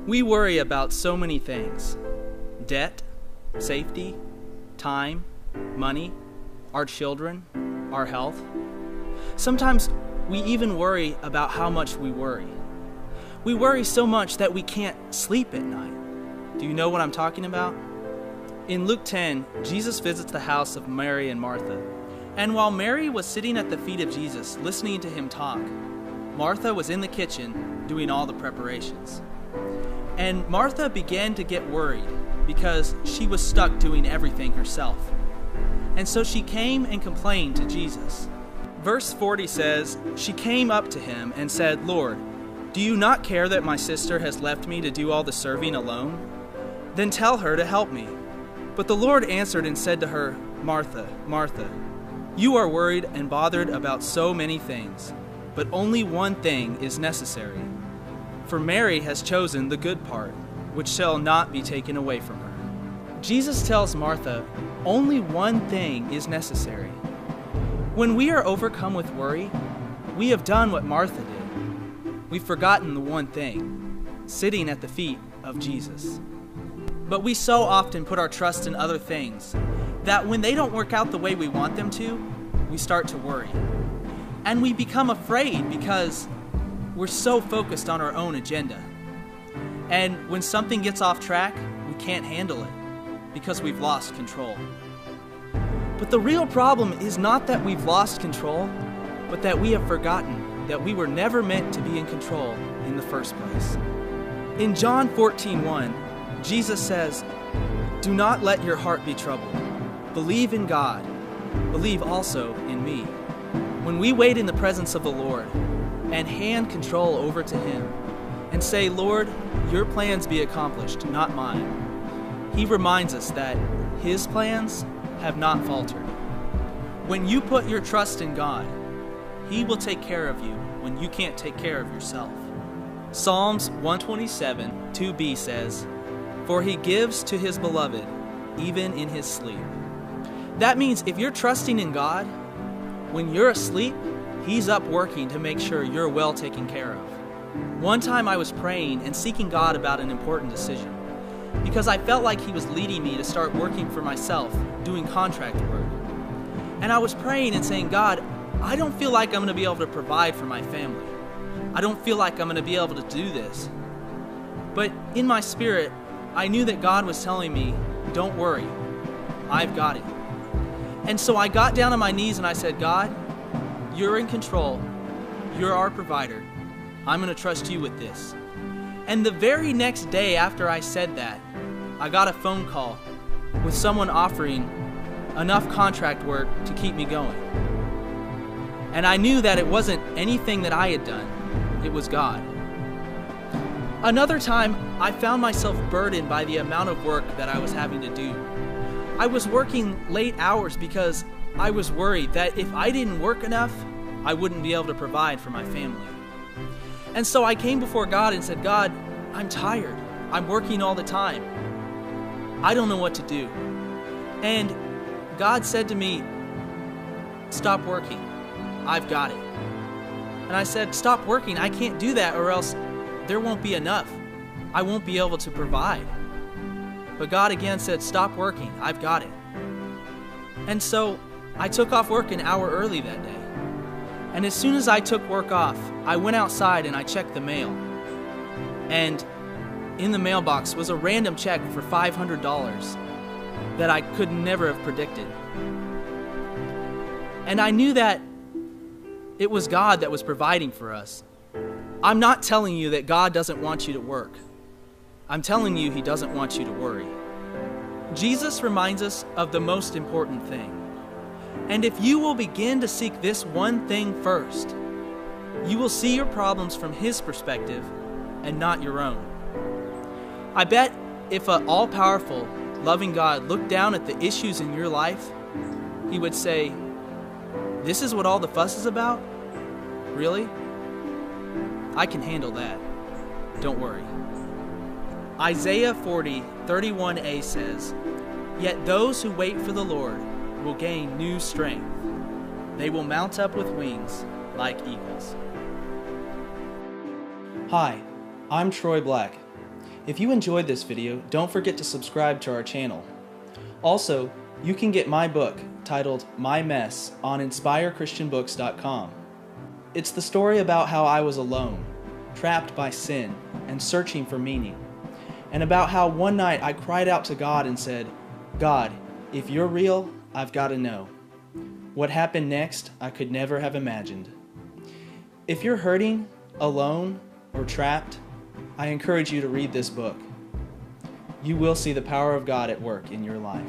We worry about so many things: debt, safety, time, money, our children, our health. Sometimes we even worry about how much we worry. We worry so much that we can't sleep at night. Do you know what I'm talking about? In Luke 10, Jesus visits the house of Mary and Martha. And while Mary was sitting at the feet of Jesus, listening to him talk, Martha was in the kitchen doing all the preparations. And Martha began to get worried because she was stuck doing everything herself. And so she came and complained to Jesus. Verse 40 says, "She came up to him and said, 'Lord, do you not care that my sister has left me to do all the serving alone? Then tell her to help me.' But the Lord answered and said to her, 'Martha, Martha, you are worried and bothered about so many things, but only one thing is necessary. For Mary has chosen the good part, which shall not be taken away from her.'" Jesus tells Martha, only one thing is necessary. When we are overcome with worry, we have done what Martha did. We've forgotten the one thing, sitting at the feet of Jesus. But we so often put our trust in other things that when they don't work out the way we want them to, we start to worry. And we become afraid because we're so focused on our own agenda. And when something gets off track, we can't handle it because we've lost control. But the real problem is not that we've lost control, but that we have forgotten that we were never meant to be in control in the first place. In John 14:1, Jesus says, "Do not let your heart be troubled. Believe in God. Believe also in me." When we wait in the presence of the Lord and hand control over to Him and say, "Lord, your plans be accomplished, not mine," He reminds us that His plans have not faltered. When you put your trust in God, He will take care of you when you can't take care of yourself. Psalms 127, 2b says, "For He gives to His beloved, even in his sleep." That means if you're trusting in God, when you're asleep, He's up working to make sure you're well taken care of. One time I was praying and seeking God about an important decision because I felt like He was leading me to start working for myself, doing contract work. And I was praying and saying, "God, I don't feel like I'm going to be able to provide for my family. I don't feel like I'm going to be able to do this." But in my spirit, I knew that God was telling me, "Don't worry, I've got it." And so I got down on my knees and I said, "God, you're in control. You're our provider. I'm going to trust you with this." And the very next day after I said that, I got a phone call with someone offering enough contract work to keep me going. And I knew that it wasn't anything that I had done. It was God. Another time, I found myself burdened by the amount of work that I was having to do. I was working late hours because I was worried that if I didn't work enough, I wouldn't be able to provide for my family. And so I came before God and said, "God, I'm tired. I'm working all the time. I don't know what to do." And God said to me, "Stop working. I've got it." And I said, "Stop working. I can't do that or else there won't be enough. I won't be able to provide." But God again said, "Stop working. I've got it." And so I took off work an hour early that day. And as soon as I took work off, I went outside and I checked the mail. And in the mailbox was a random check for $500 that I could never have predicted. And I knew that it was God that was providing for us. I'm not telling you that God doesn't want you to work. I'm telling you He doesn't want you to worry. Jesus reminds us of the most important thing. And if you will begin to seek this one thing first, you will see your problems from His perspective and not your own. I bet if an all-powerful, loving God looked down at the issues in your life, He would say, "This is what all the fuss is about? Really? I can handle that. Don't worry." Isaiah 40:31a says, "Yet those who wait for the Lord will gain new strength. They will mount up with wings like eagles." Hi, I'm Troy Black. If you enjoyed this video, don't forget to subscribe to our channel. Also, you can get my book titled My Mess on InspireChristianBooks.com. It's the story about how I was alone, trapped by sin, and searching for meaning, and about how one night I cried out to God and said, "God, if you're real, I've got to know." What happened next, I could never have imagined. If you're hurting, alone, or trapped, I encourage you to read this book. You will see the power of God at work in your life.